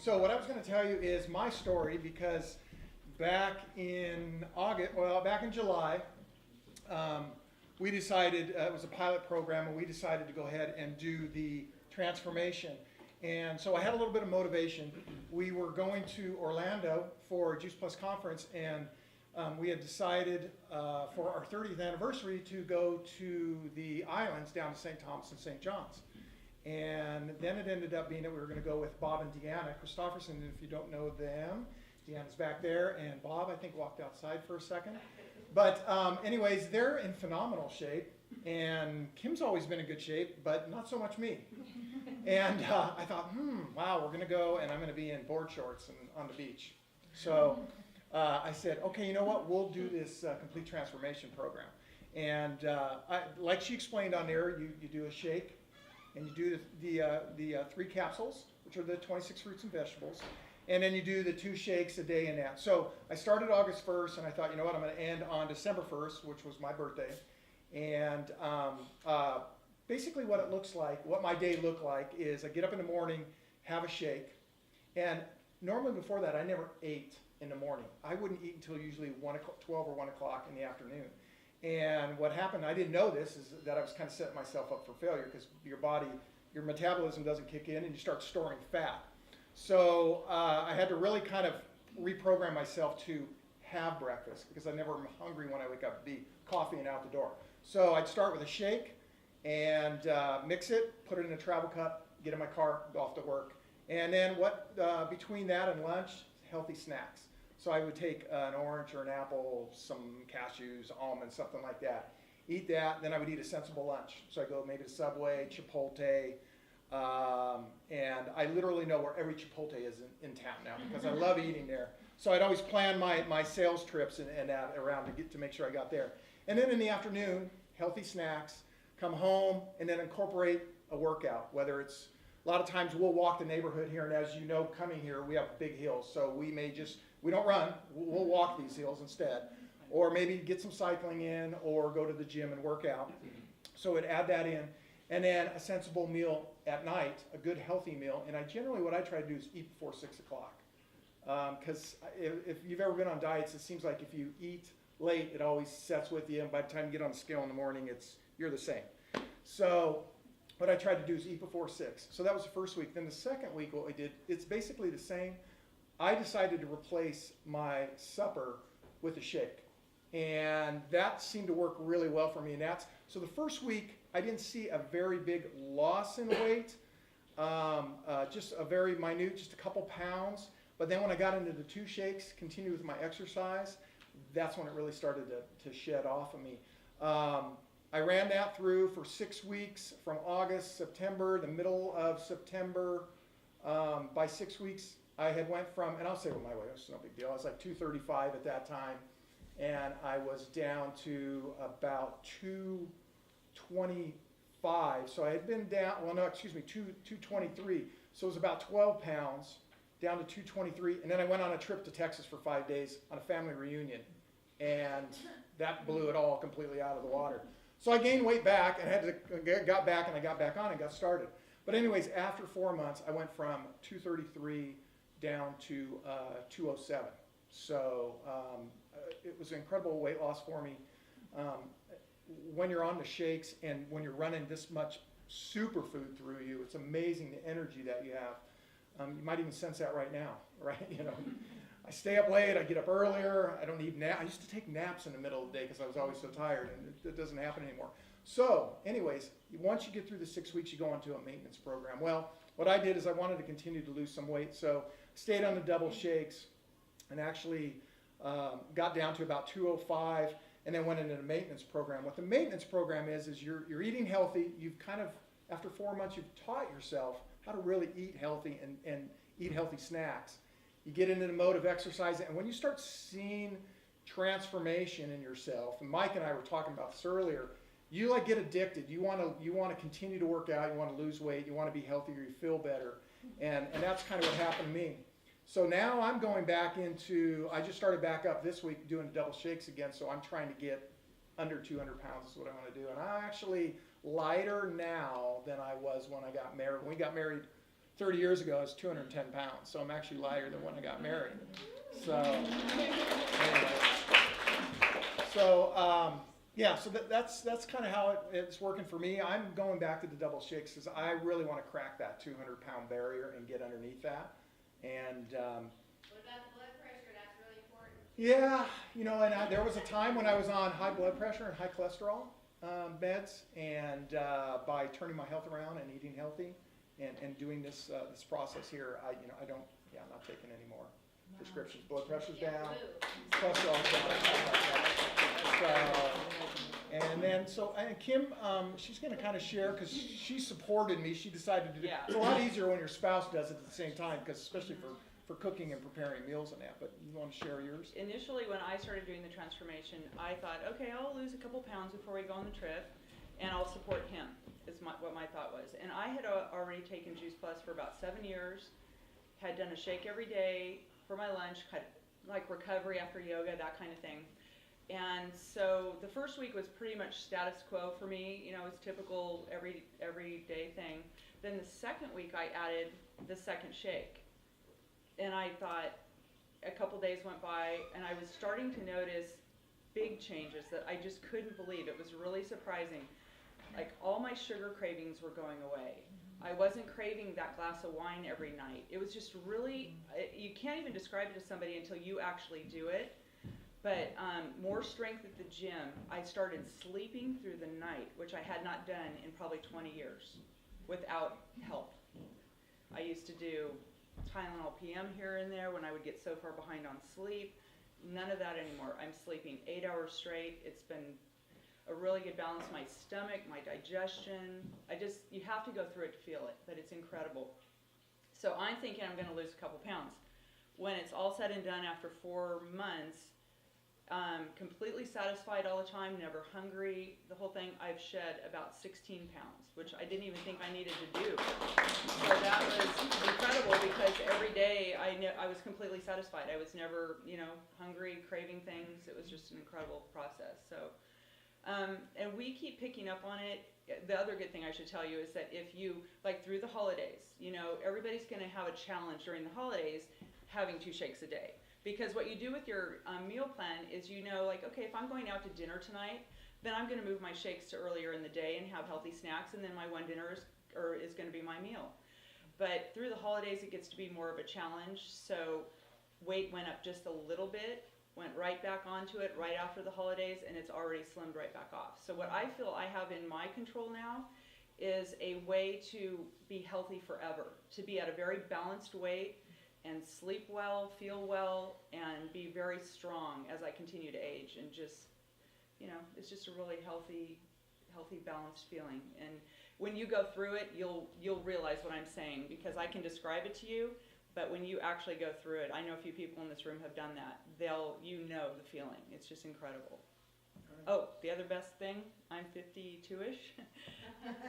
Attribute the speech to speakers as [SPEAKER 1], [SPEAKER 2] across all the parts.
[SPEAKER 1] So what I was going to tell you is my story, because back in July, we decided, it was a pilot program, and we decided to go ahead and do the transformation. And so I had a little bit of motivation. We were going to Orlando for a Juice Plus conference, and we had decided for our 30th anniversary to go to the islands down to St. Thomas and St. John's. And then it ended up being that we were going to go with Bob and Deanna Christofferson. And if you don't know them, Deanna's back there, and Bob, I think, walked outside for a second. But anyways, they're in phenomenal shape, and Kim's always been in good shape, but not so much me. And I thought, wow, we're going to go, and I'm going to be in board shorts and on the beach. So I said, okay, you know what? We'll do this complete transformation program. And like she explained on there, you do a shake, and you do the 3 capsules, which are the 26 fruits and vegetables. And then you do the 2 shakes a day in that. So I started August 1st, and I thought, you know what, I'm going to end on December 1st, which was my birthday. And basically what it looks like, what my day looked like, is I get up in the morning, have a shake. And normally before that, I never ate in the morning. I wouldn't eat until usually 12 or 1 o'clock in the afternoon. And what happened, I didn't know this, is that I was kind of setting myself up for failure, because your body, your metabolism doesn't kick in, and you start storing fat. So I had to really kind of reprogram myself to have breakfast, because I never am hungry when I wake up, the coffee and out the door. So I'd start with a shake and mix it, put it in a travel cup, get in my car, go off to work. And then between that and lunch, healthy snacks. So I would take an orange or an apple, some cashews, almonds, something like that. Eat that, then I would eat a sensible lunch. So I go maybe to Subway, Chipotle, and I literally know where every Chipotle is in town now, because I love eating there. So I'd always plan my sales trips and that around to make sure I got there. And then in the afternoon, healthy snacks, come home, and then incorporate a workout, whether it's, a lot of times we'll walk the neighborhood here, and as you know, coming here, we have big hills, so we don't run, we'll walk these hills instead. Or maybe get some cycling in, or go to the gym and work out. So I'd add that in. And then a sensible meal at night, a good healthy meal. And what I try to do is eat before 6 o'clock. Because if you've ever been on diets, it seems like if you eat late, it always sets with you. And by the time you get on the scale in the morning, you're the same. So what I tried to do is eat before 6. So that was the first week. Then the second week, what we did, it's basically the same. I decided to replace my supper with a shake. And that seemed to work really well for me. So the first week, I didn't see a very big loss in weight, just a very minute, just a couple pounds. But then when I got into the 2 shakes, continued with my exercise, that's when it really started to shed off of me. I ran that through for 6 weeks, from August, September, the middle of September. By 6 weeks, I had went from, and I'll say what my weight was, no big deal. I was like 235 at that time, and I was down to about 225. So I had been down, 223. So it was about 12 pounds, down to 223. And then I went on a trip to Texas for 5 days on a family reunion, and that blew it all completely out of the water. So I gained weight back, and got back on and got started. But anyways, after 4 months, I went from 233 down to 207. So it was an incredible weight loss for me. When you're on the shakes and when you're running this much superfood through you, it's amazing the energy that you have. You might even sense that right now, right? I stay up late, I get up earlier, I don't need naps. I used to take naps in the middle of the day because I was always so tired, and it doesn't happen anymore. So anyways, once you get through the 6 weeks, you go into a maintenance program. Well, what I did is I wanted to continue to lose some weight, so stayed on the double shakes and actually got down to about 205, and then went into the maintenance program. What the maintenance program is you're eating healthy. You've kind of, after 4 months, you've taught yourself how to really eat healthy and eat healthy snacks. You get into the mode of exercise, and when you start seeing transformation in yourself, and Mike and I were talking about this earlier, you get addicted. You want to continue to work out. You want to lose weight. You want to be healthier. You feel better, and that's kind of what happened to me. So now I'm going back into, I just started back up this week doing double shakes again, so I'm trying to get under 200 pounds is what I want to do. And I'm actually lighter now than I was when I got married. When we got married 30 years ago, I was 210 pounds, so I'm actually lighter than when I got married. So, anyway. So, yeah, so that's kind of how it's working for me. I'm going back to the double shakes because I really want to crack that 200-pound barrier and get underneath that. And
[SPEAKER 2] what about the blood pressure? That's really important.
[SPEAKER 1] yeah, and there was a time when I was on high blood pressure and high cholesterol meds, and by turning my health around and eating healthy and doing this process here, I'm not taking any more prescriptions. Blood pressure's down, cholesterol's down. And Kim, she's going to kind of share because she supported me. She decided to do it. It's a lot easier when your spouse does it at the same time, because especially for cooking and preparing meals and that. But you want to share yours?
[SPEAKER 3] Initially, when I started doing the transformation, I thought, okay, I'll lose a couple pounds before we go on the trip, and I'll support him, is what my thought was. And I had already taken Juice Plus for about 7 years, had done a shake every day for my lunch, kind of like recovery after yoga, that kind of thing. And so the first week was pretty much status quo for me. It's typical everyday thing. Then the second week I added the second shake. And I thought, a couple days went by and I was starting to notice big changes that I just couldn't believe. It was really surprising. Like, all my sugar cravings were going away. I wasn't craving that glass of wine every night. It was just really, you can't even describe it to somebody until you actually do it. But more strength at the gym. I started sleeping through the night, which I had not done in probably 20 years without help. I used to do Tylenol PM here and there when I would get so far behind on sleep. None of that anymore. I'm sleeping 8 hours straight. It's been a really good balance. My stomach, my digestion. You have to go through it to feel it, but it's incredible. So I'm thinking I'm going to lose a couple pounds. When it's all said and done after 4 months, completely satisfied all the time, never hungry, the whole thing, I've shed about 16 pounds, which I didn't even think I needed to do. So that was incredible because every day I was completely satisfied. I was never, hungry, craving things. It was just an incredible process. So, and we keep picking up on it. The other good thing I should tell you is that if you, like through the holidays, everybody's going to have a challenge during the holidays having 2 shakes a day. Because what you do with your meal plan is okay, if I'm going out to dinner tonight, then I'm going to move my shakes to earlier in the day and have healthy snacks, and then my one dinner is going to be my meal. But through the holidays, it gets to be more of a challenge. So weight went up just a little bit, went right back onto it right after the holidays, and it's already slimmed right back off. So what I feel I have in my control now is a way to be healthy forever, to be at a very balanced weight, and sleep well, feel well, and be very strong as I continue to age. And just, it's just a really healthy, balanced feeling. And when you go through it, you'll realize what I'm saying, because I can describe it to you, but when you actually go through it, I know a few people in this room have done that. You know the feeling. It's just incredible. Oh, the other best thing, I'm 52-ish.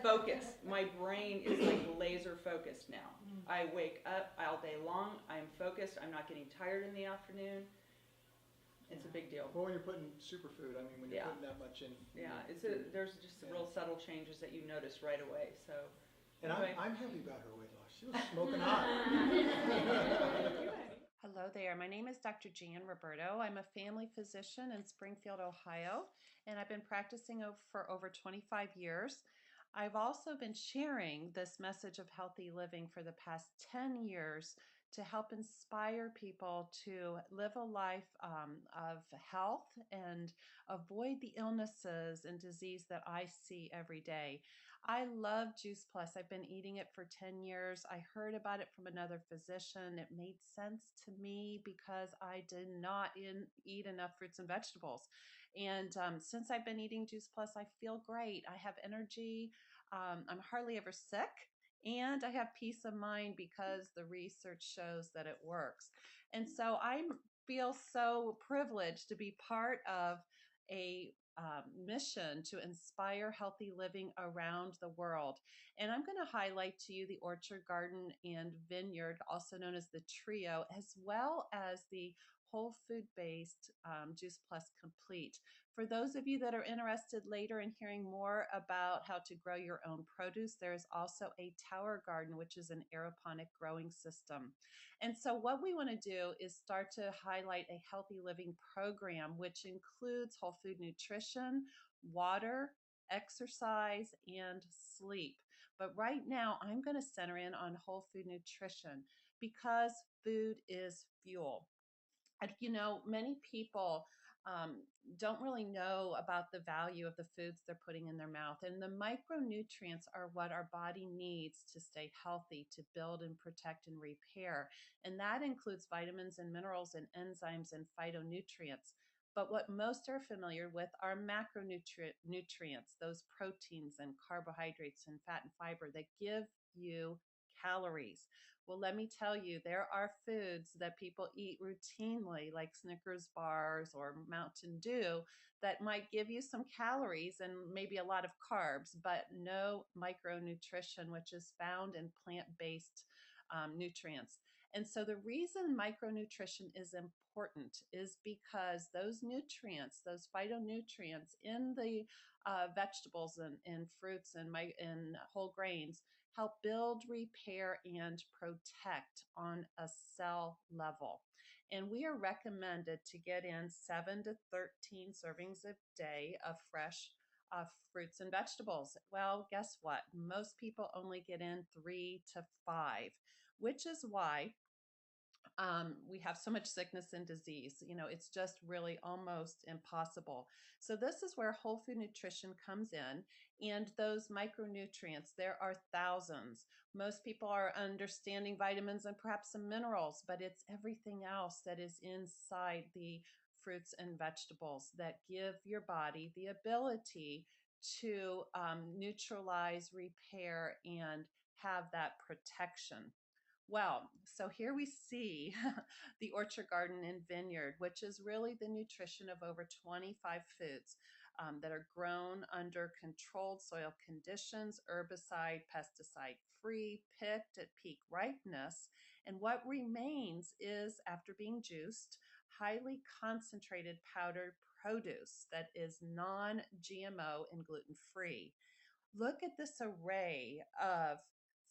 [SPEAKER 3] Focus. My brain is like laser focused now. I wake up all day long. I'm focused. I'm not getting tired in the afternoon. It's a big deal.
[SPEAKER 1] Well, when you're putting superfood, when you're putting that much in.
[SPEAKER 3] Yeah, there's just real subtle changes that you notice right away. So.
[SPEAKER 1] And anyway. I'm happy about her weight loss. She was smoking hot.
[SPEAKER 4] Hello there. My name is Dr. Jan Roberto. I'm a family physician in Springfield, Ohio, and I've been practicing for over 25 years. I've also been sharing this message of healthy living for the past 10 years to help inspire people to live a life of health and avoid the illnesses and disease that I see every day. I love Juice Plus. I've been eating it for 10 years. I heard about it from another physician. It made sense to me because I did not eat enough fruits and vegetables. And since I've been eating Juice Plus, I feel great. I have energy. I'm hardly ever sick. And I have peace of mind because the research shows that it works. And so I feel so privileged to be part of a mission to inspire healthy living around the world. And I'm going to highlight to you the Orchard Garden and Vineyard, also known as the Trio, as well as the whole food based Juice Plus Complete. For those of you that are interested later in hearing more about how to grow your own produce, there is also a tower garden, which is an aeroponic growing system. And so, what we want to do is start to highlight a healthy living program, which includes whole food nutrition, water, exercise, and sleep. But right now, I'm going to center in on whole food nutrition because food is fuel. And many people don't really know about the value of the foods they're putting in their mouth. And the micronutrients are what our body needs to stay healthy, to build and protect and repair. And that includes vitamins and minerals and enzymes and phytonutrients. But what most are familiar with are macronutrients, those proteins and carbohydrates and fat and fiber that give you calories. Well, let me tell you, there are foods that people eat routinely, like Snickers bars or Mountain Dew, that might give you some calories and maybe a lot of carbs, but no micronutrition, which is found in plant based nutrients. And so the reason micronutrition is important is because those nutrients, those phytonutrients in the vegetables and fruits and whole grains help build, repair, and protect on a cell level. And we are recommended to get in 7 to 13 servings a day of fresh fruits and vegetables. Well, guess what? Most people only get in 3 to 5, which is why we have so much sickness and disease. It's just really almost impossible. So this is where whole food nutrition comes in, and those micronutrients, there are thousands. Most people are understanding vitamins and perhaps some minerals, but it's everything else that is inside the fruits and vegetables that give your body the ability to neutralize, repair, and have that protection. Well, so here we see the orchard garden and vineyard, which is really the nutrition of over 25 foods that are grown under controlled soil conditions, herbicide, pesticide free, picked at peak ripeness. And what remains is, after being juiced, highly concentrated powdered produce that is non GMO and gluten free. Look at this array of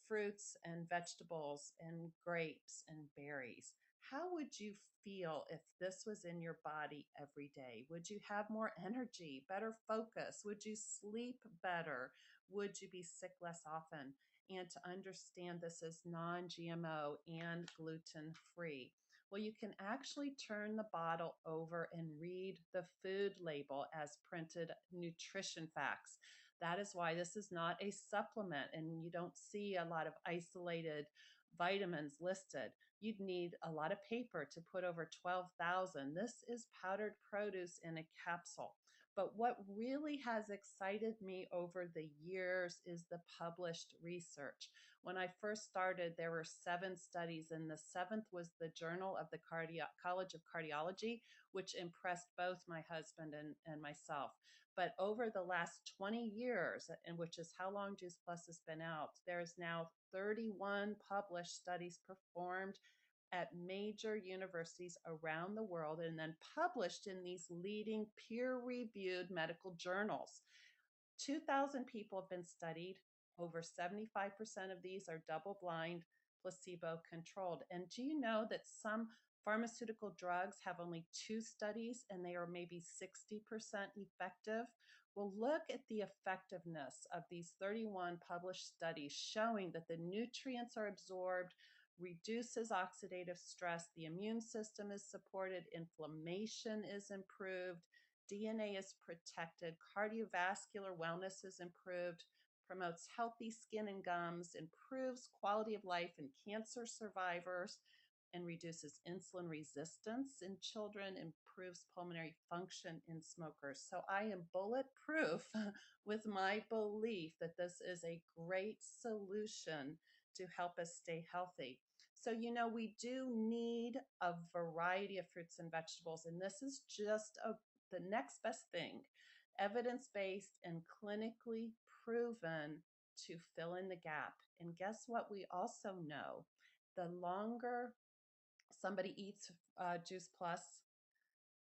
[SPEAKER 4] fruits and vegetables and grapes and berries. How would you feel if this was in your body every day? Would you have more energy, better focus? Would you sleep better? Would you be sick less often? And to understand this is non GMO and gluten free. Well, you can actually turn the bottle over and read the food label as printed nutrition facts. That is why this is not a supplement, and you don't see a lot of isolated vitamins listed. You'd need a lot of paper to put over 12,000. This is powdered produce in a capsule. But what really has excited me over the years is the published research. When I first started, there were 7 studies, and the 7th was the Journal of the College of Cardiology, which impressed both my husband and myself. But over the last 20 years, and which is how long Juice Plus has been out, there's now 31 published studies performed at major universities around the world and then published in these leading peer-reviewed medical journals. 2,000 people have been studied. Over 75% of these are double-blind, placebo-controlled. And do you know that some pharmaceutical drugs have only 2 studies and they are maybe 60% effective? Well, look at the effectiveness of these 31 published studies showing that the nutrients are absorbed, reduces oxidative stress, the immune system is supported, inflammation is improved, DNA is protected, cardiovascular wellness is improved, promotes healthy skin and gums, improves quality of life in cancer survivors, and reduces insulin resistance in children, improves pulmonary function in smokers. So I am bulletproof with my belief that this is a great solution to help us stay healthy. So, we do need a variety of fruits and vegetables, and this is just the next best thing, evidence-based and clinically proven to fill in the gap. And guess what? We also know the longer somebody eats Juice Plus,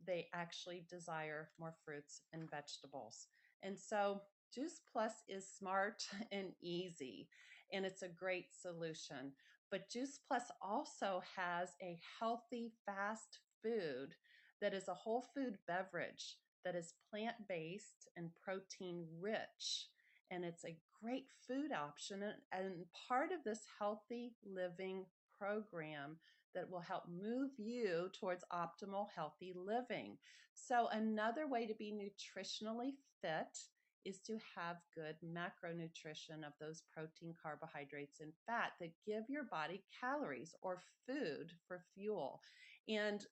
[SPEAKER 4] they actually desire more fruits and vegetables. And so Juice Plus is smart and easy, and it's a great solution. But Juice Plus also has a healthy fast food that is a whole food beverage that is plant based and protein rich. And it's a great food option and part of this healthy living program that will help move you towards optimal healthy living. So, another way to be nutritionally fit is to have good macronutrition of those protein, carbohydrates, and fat that give your body calories or food for fuel. And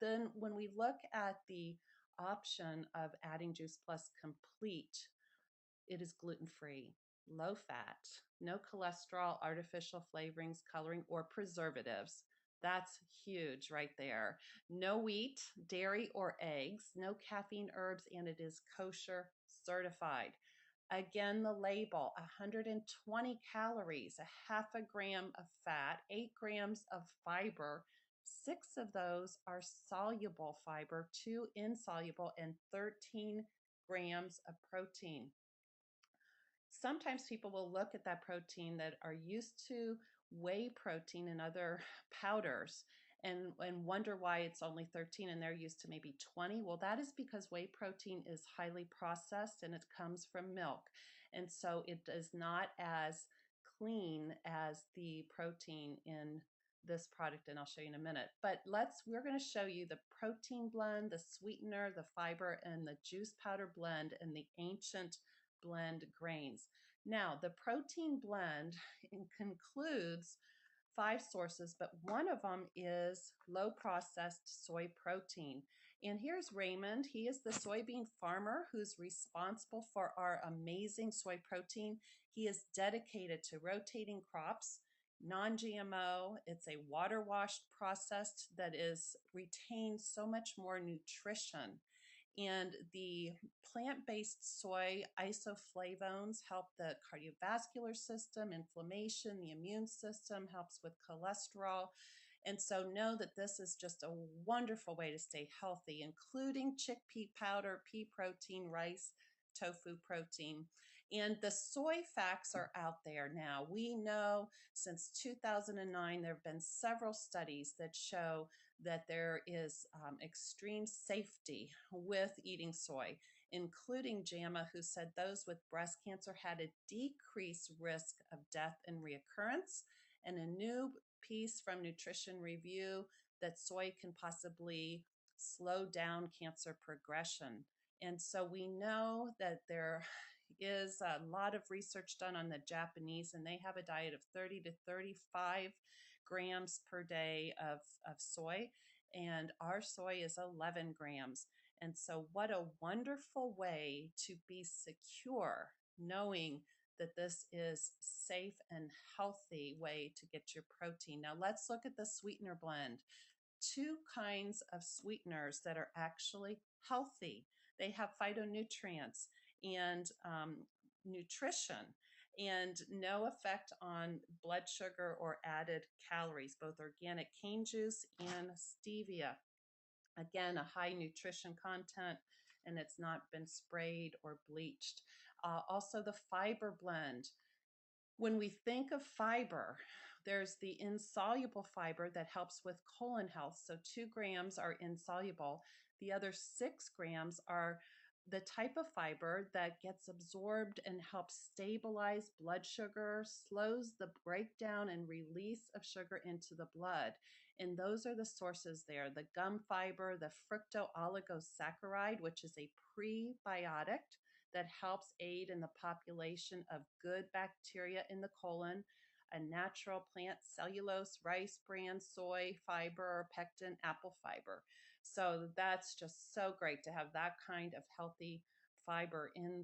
[SPEAKER 4] then when we look at the option of adding Juice Plus Complete, it is gluten free, low fat, no cholesterol, artificial flavorings, coloring, or preservatives. That's huge right there. No wheat, dairy, or eggs, no caffeine, herbs, and it is kosher certified. Again, the label 120 calories, a half a gram of fat, 8 grams of fiber. 6 of those are soluble fiber, 2 insoluble, and 13 grams of protein. Sometimes people will look at that protein that are used to whey protein and other powders and wonder why it's only 13 and they're used to maybe 20. Well, that is because whey protein is highly processed and it comes from milk. And so it is not as clean as the protein in this product, and I'll show you in a minute. But we're going to show you the protein blend, the sweetener, the fiber, and the juice powder blend, and the ancient blend grains. Now, the protein blend concludes 5 sources, but one of them is low processed soy protein. And here's Raymond. He is the soybean farmer who's responsible for our amazing soy protein. He is dedicated to rotating crops, non-GMO. It's a water washed processed that retains so much more nutrition. And the plant-based soy isoflavones help the cardiovascular system, inflammation, the immune system, helps with cholesterol. And so know that this is just a wonderful way to stay healthy, including chickpea powder, pea protein, rice, tofu protein. And the soy facts are out there now. We know since 2009, there have been several studies that show that there is extreme safety with eating soy, including JAMA, who said those with breast cancer had a decreased risk of death and reoccurrence, and a new piece from Nutrition Review that soy can possibly slow down cancer progression. And so we know that there is a lot of research done on the Japanese, and they have a diet of 30 to 35 grams per day of soy, and our soy is 11 grams. And so, what a wonderful way to be secure, knowing that this is safe and healthy way to get your protein. Now, let's look at the sweetener blend. 2 kinds of sweeteners that are actually healthy. They have phytonutrients and nutrition and no effect on blood sugar or added calories, both organic cane juice and stevia. Again, a high nutrition content, and it's not been sprayed or bleached. Also, the fiber blend. When we think of fiber, there's the insoluble fiber that helps with colon health. So 2 grams are insoluble. The other 6 grams are the type of fiber that gets absorbed and helps stabilize blood sugar, slows the breakdown and release of sugar into the blood. And those are the sources there: the gum fiber, the fructooligosaccharides, which is a prebiotic that helps aid in the population of good bacteria in the colon, a natural plant cellulose, rice bran, soy fiber, pectin, apple fiber. So that's just so great to have that kind of healthy fiber in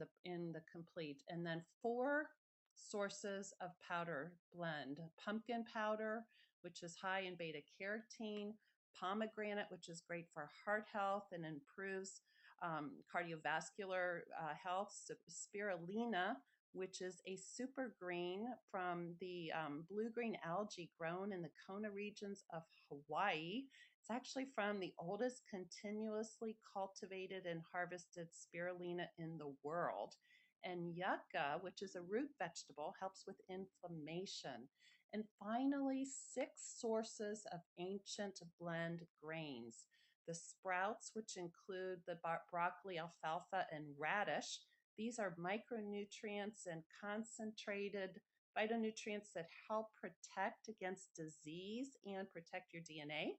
[SPEAKER 4] the complete. And then 4 sources of powder blend: pumpkin powder, which is high in beta carotene; pomegranate, which is great for heart health and improves cardiovascular health; spirulina, which is a super green from the blue-green algae grown in the Kona regions of Hawaii. It's actually from the oldest continuously cultivated and harvested spirulina in the world. And yucca, which is a root vegetable, helps with inflammation. And finally, 6 sources of ancient blend grains. The sprouts, which include the broccoli, alfalfa, and radish. These are micronutrients and concentrated phytonutrients that help protect against disease and protect your DNA.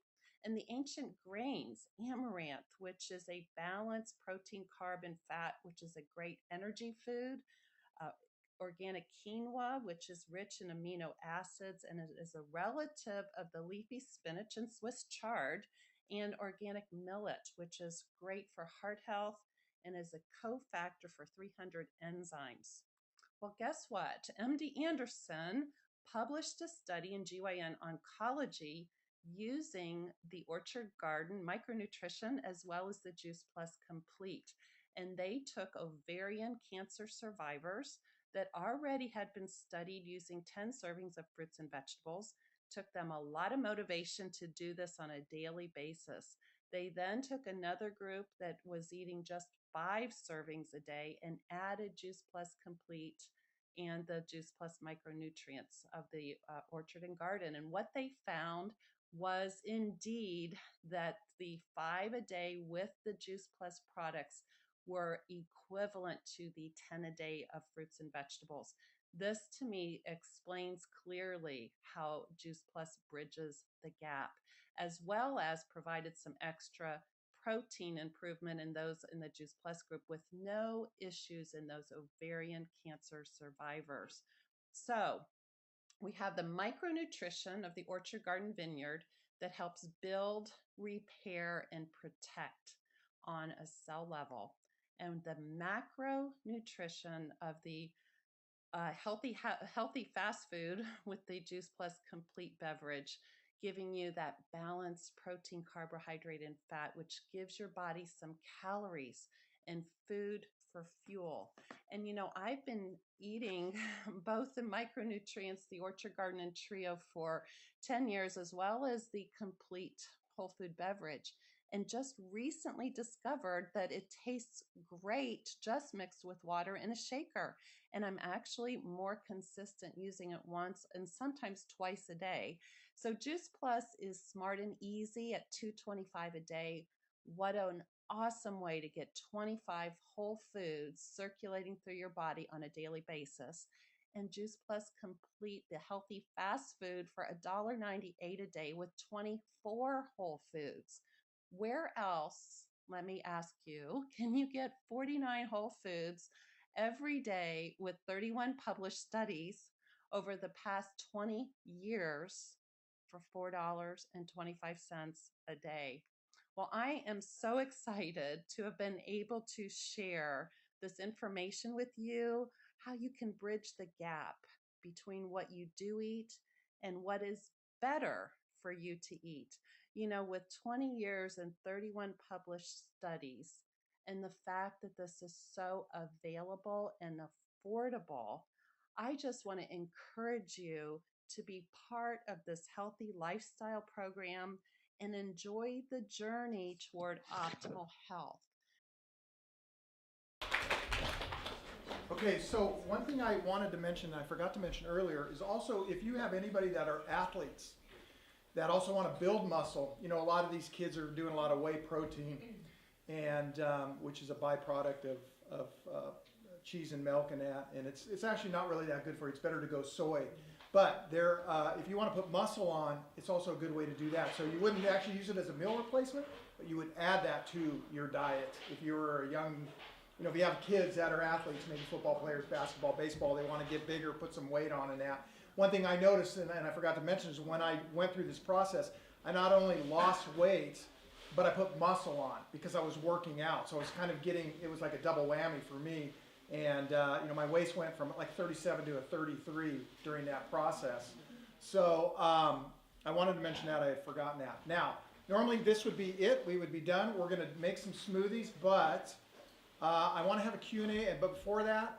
[SPEAKER 4] And the ancient grains, amaranth, which is a balanced protein, carb, and fat, which is a great energy food. Uh, Organic quinoa, which is rich in amino acids and is a relative of the leafy spinach and Swiss chard, and organic millet, which is great for heart health and is a cofactor for 300 enzymes. Well, guess what? MD Anderson published a study in GYN Oncology using the Orchard Garden micronutrition as well as the Juice Plus Complete. And they took ovarian cancer survivors that already had been studied using 10 servings of fruits and vegetables, took them a lot of motivation to do this on a daily basis. They then took another group that was eating just 5 servings a day and added Juice Plus Complete and the Juice Plus micronutrients of the Orchard and Garden. And what they found was indeed that the 5 a day with the Juice Plus products were equivalent to the 10 a day of fruits and vegetables. This to me explains clearly how Juice Plus bridges the gap, as well as provided some extra protein improvement in those in the Juice Plus group with no issues in those ovarian cancer survivors. So we have the micronutrition of the Orchard Garden Vineyard that helps build, repair, and protect on a cell level. And the macronutrition of the healthy fast food with the Juice Plus Complete beverage, giving you that balanced protein, carbohydrate, and fat, which gives your body some calories and food for fuel. And I've been eating both the micronutrients, the Orchard Garden and Trio, for 10 years, as well as the complete whole food beverage. And just recently discovered that it tastes great just mixed with water in a shaker. And I'm actually more consistent using it once and sometimes twice a day. So Juice Plus is smart and easy at $2.25 a day. What an awesome way to get 25 whole foods circulating through your body on a daily basis. And Juice Plus Complete, the healthy fast food, for $1.98 a day with 24 whole foods. Where else, let me ask you, can you get 49 whole foods every day with 31 published studies over the past 20 years for $4.25 a day? Well, I am so excited to have been able to share this information with you, how you can bridge the gap between what you do eat and what is better for you to eat. With 20 years and 31 published studies, and the fact that this is so available and affordable, I just want to encourage you to be part of this healthy lifestyle program and enjoy the journey toward optimal health.
[SPEAKER 1] Okay, so one thing I wanted to mention, I forgot to mention earlier, is also if you have anybody that are athletes that also want to build muscle, a lot of these kids are doing a lot of whey protein, and which is a byproduct of cheese and milk and that, and it's actually not really that good for you. It's better to go soy. But if you want to put muscle on, it's also a good way to do that. So you wouldn't actually use it as a meal replacement, but you would add that to your diet. If you're a young, if you have kids that are athletes, maybe football players, basketball, baseball, they want to get bigger, put some weight on and that. One thing I noticed, and I forgot to mention, is when I went through this process, I not only lost weight, but I put muscle on because I was working out. So I was kind of it was like a double whammy for me. And my waist went from like 37 to a 33 during that process. So I wanted to mention that. I had forgotten that. Now, normally this would be it. We would be done. We're going to make some smoothies, but I want to have a Q&A, but before that,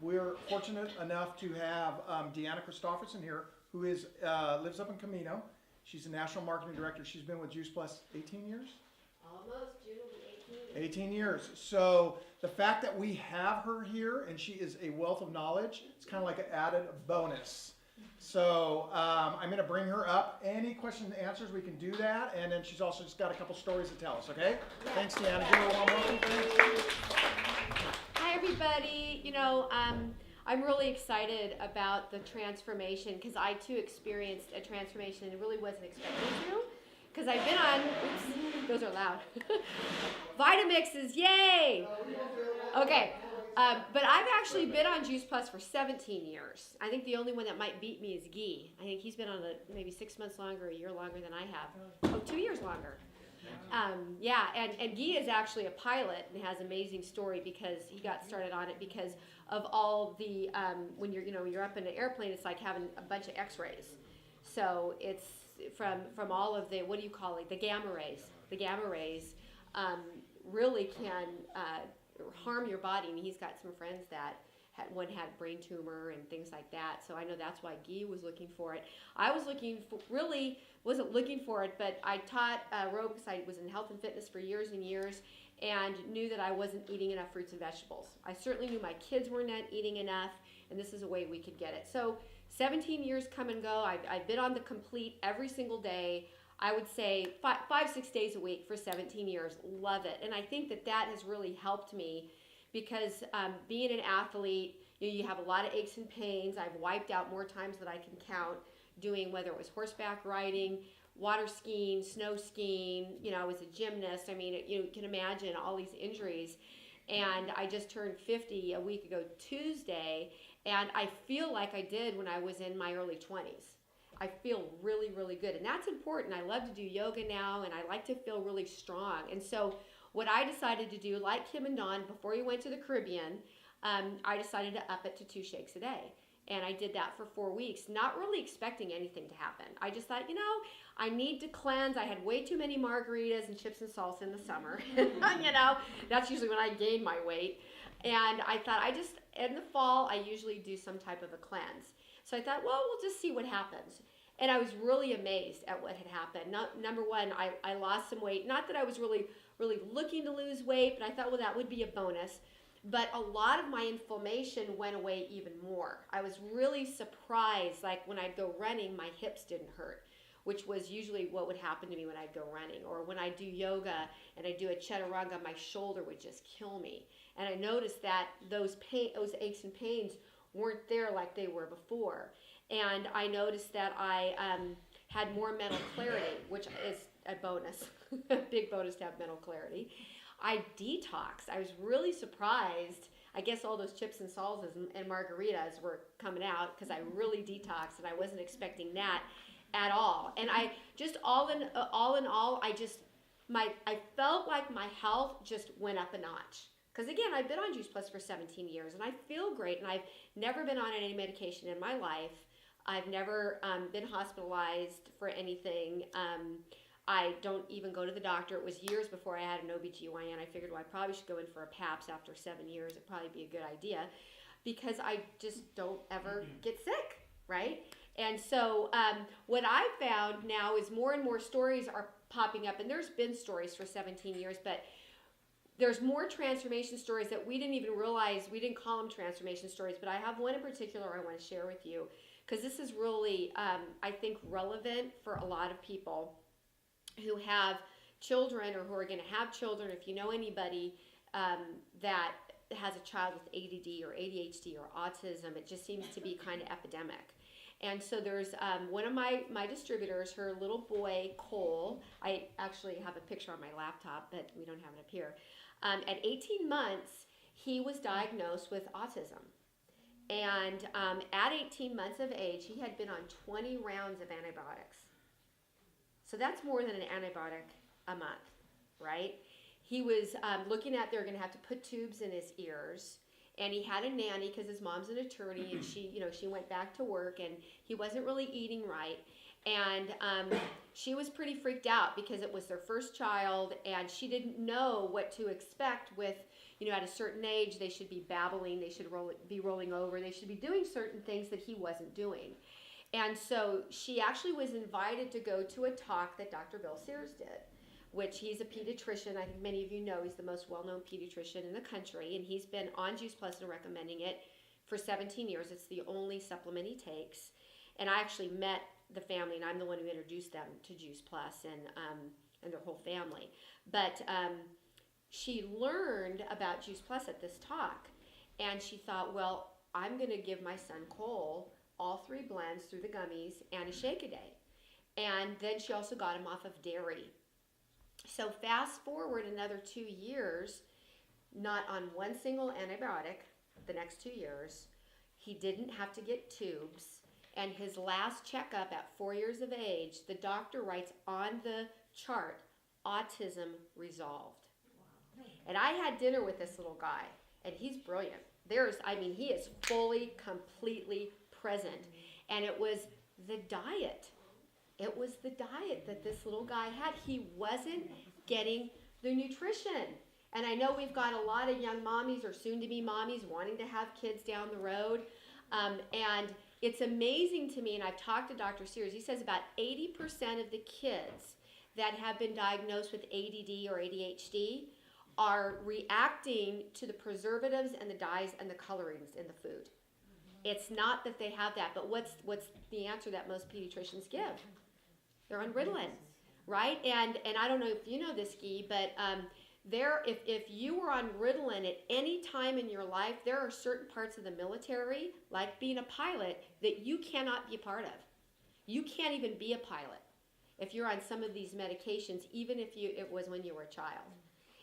[SPEAKER 1] we're fortunate enough to have Deanna Christofferson here, who lives up in Camino. She's the National Marketing Director. She's been with Juice Plus 18 years?
[SPEAKER 2] Almost, June will be 18.
[SPEAKER 1] 18 years. So the fact that we have her here and she is a wealth of knowledge, it's kind of like an added bonus. So I'm going to bring her up. Any questions and answers, we can do that. And then she's also just got a couple stories to tell us, okay?
[SPEAKER 2] Yeah.
[SPEAKER 1] Thanks, Deanna. Give her a warm welcome. Thanks.
[SPEAKER 2] Hi, everybody. You know, I'm really excited about the transformation because I too experienced a transformation and really wasn't expecting to. Because I've been on, oops, those are loud. Vitamixes, yay! Okay, but I've actually been on Juice Plus for 17 years. I think the only one that might beat me is Guy. I think he's been on it maybe 6 months longer, a year longer than I have. Oh, 2 years longer. Yeah, and Guy is actually a pilot and has an amazing story because he got started on it because of all the, when you're up in an airplane, it's like having a bunch of x-rays. So it's from all of the, what do you call it, the gamma rays. The gamma rays really can harm your body. I mean, he's got some friends that one had brain tumor and things like that. So I know that's why Guy was looking for it. I was wasn't looking for it, but I taught aerobics. I was in health and fitness for years and years and knew that I wasn't eating enough fruits and vegetables. I certainly knew my kids were not eating enough, and this is a way we could get it. So 17 years come and go. I've been on the complete every single day. I would say 5-6 days a week for 17 years. Love it. And I think that has really helped me because being an athlete, you have a lot of aches and pains. I've wiped out more times than I can count doing whether it was horseback riding, water skiing, snow skiing. I was a gymnast. I mean, you can imagine all these injuries. And I just turned 50 a week ago Tuesday, and I feel like I did when I was in my early 20s. I feel really, really good. And that's important. I love to do yoga now, and I like to feel really strong. And so what I decided to do, like Kim and Dawn, before we went to the Caribbean, I decided to up it to 2 shakes a day. And I did that for 4 weeks, not really expecting anything to happen. I just thought, I need to cleanse. I had way too many margaritas and chips and salsa in the summer. That's usually when I gain my weight. And I thought, in the fall, I usually do some type of a cleanse. So I thought, well, we'll just see what happens. And I was really amazed at what had happened. Number one, I lost some weight. Not that I was really, really looking to lose weight, but I thought, well, that would be a bonus. But a lot of my inflammation went away even more. I was really surprised, like when I'd go running, my hips didn't hurt, which was usually what would happen to me when I'd go running. Or when I do yoga and I do a chaturanga, my shoulder would just kill me. And I noticed that those aches and pains weren't there like they were before. And I noticed that I had more mental clarity, which is a bonus, a big bonus to have mental clarity. I detoxed. I was really surprised. I guess all those chips and salsas and margaritas were coming out because I really detoxed, and I wasn't expecting that at all. And I just all in all, I felt like my health just went up a notch. Because again, I've been on Juice Plus for 17 years, and I feel great, and I've never been on any medication in my life. I've never been hospitalized for anything. I don't even go to the doctor. It was years before I had an OBGYN. I figured, I probably should go in for a PAPS after 7 years. It'd probably be a good idea because I just don't ever get sick, right? And so what I found now is more and more stories are popping up, and there's been stories for 17 years, but there's more transformation stories that we didn't even realize. We didn't call them transformation stories, but I have one in particular I want to share with you because this is really, I think, relevant for a lot of people who have children or who are going to have children. If you know anybody that has a child with ADD or ADHD or autism, it just seems to be kind of epidemic. And so there's one of my distributors, her little boy, Cole. I actually have a picture on my laptop, but we don't have it up here. At 18 months, he was diagnosed with autism. And at 18 months of age, he had been on 20 rounds of antibiotics. So that's more than an antibiotic a month, right? He was looking at, they're going to have to put tubes in his ears. And he had a nanny because his mom's an attorney, and she went back to work, and he wasn't really eating right. And she was pretty freaked out because it was their first child, and she didn't know what to expect with, at a certain age, they should be babbling, they should be rolling over, they should be doing certain things that he wasn't doing. And so she actually was invited to go to a talk that Dr. Bill Sears did, which he's a pediatrician. I think many of you know he's the most well-known pediatrician in the country, and he's been on Juice Plus and recommending it for 17 years. It's the only supplement he takes. And I actually met the family, and I'm the one who introduced them to Juice Plus and their whole family. But she learned about Juice Plus at this talk, and she thought, well, I'm going to give my son Cole all 3 blends through the gummies and a shake a day. And then she also got him off of dairy. So fast forward another 2 years, not on one single antibiotic the next 2 years. He didn't have to get tubes. And his last checkup at 4 years of age, the doctor writes on the chart, autism resolved. And I had dinner with this little guy, and he's brilliant. He is fully, completely present. And it was the diet. It was the diet that this little guy had. He wasn't getting the nutrition. And I know we've got a lot of young mommies or soon-to-be mommies wanting to have kids down the road. And it's amazing to me, and I've talked to Dr. Sears, he says about 80% of the kids that have been diagnosed with ADD or ADHD are reacting to the preservatives and the dyes and the colorings in the food. It's not that they have that, but what's the answer that most pediatricians give? They're on Ritalin, right? And I don't know if you know this, Guy, but if you were on Ritalin at any time in your life, there are certain parts of the military, like being a pilot, that you cannot be a part of. You can't even be a pilot if you're on some of these medications, even if it was when you were a child.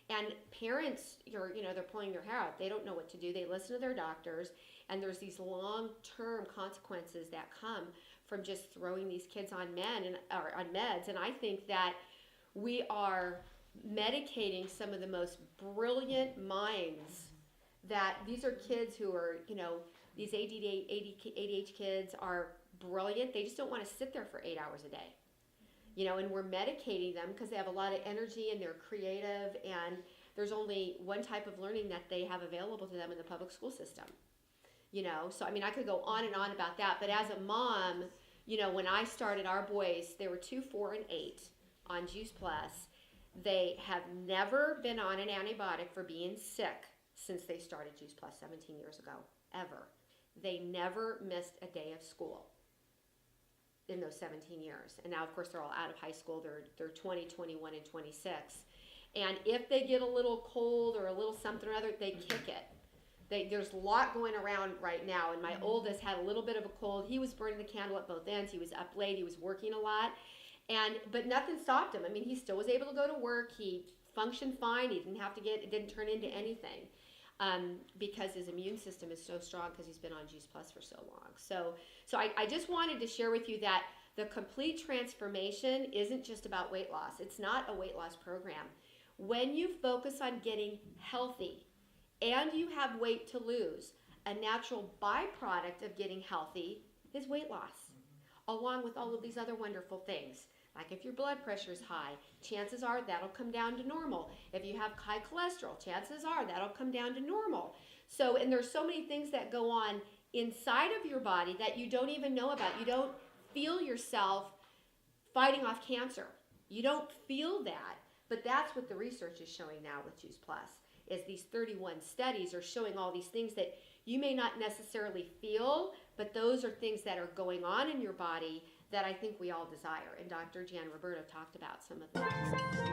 [SPEAKER 2] And parents, they're pulling their hair out. They don't know what to do. They listen to their doctors, and there's these long-term consequences that come from just throwing these kids on meds. And I think that we are medicating some of the most brilliant minds. That these are kids who are, these ADHD kids are brilliant. They just don't want to sit there for 8 hours a day. And we're medicating them because they have a lot of energy and they're creative, and there's only one type of learning that they have available to them in the public school system. So I could go on and on about that, but as a mom, when I started our boys, they were 2, 4, and 8 on Juice Plus. They have never been on an antibiotic for being sick since they started Juice Plus 17 years ago, ever. They never missed a day of school in those 17 years. And now, of course, they're all out of high school. They're 20, 21, and 26. And if they get a little cold or a little something or other, they kick it. There's a lot going around right now. And my oldest had a little bit of a cold. He was burning the candle at both ends. He was up late. He was working a lot. But nothing stopped him. He still was able to go to work. He functioned fine. He it didn't turn into anything. Because his immune system is so strong because he's been on Juice Plus for so long. So I just wanted to share with you that the complete transformation isn't just about weight loss. It's not a weight loss program. When you focus on getting healthy and you have weight to lose, a natural byproduct of getting healthy is weight loss, along with all of these other wonderful things. Like if your blood pressure is high, chances are that'll come down to normal. If you have high cholesterol, chances are that'll come down to normal. And there's so many things that go on inside of your body that you don't even know about. You don't feel yourself fighting off cancer. You don't feel that. But that's what the research is showing now with Juice Plus, is these 31 studies are showing all these things that you may not necessarily feel, but those are things that are going on in your body that I think we all desire. And Dr. Jan Roberto talked about some of them.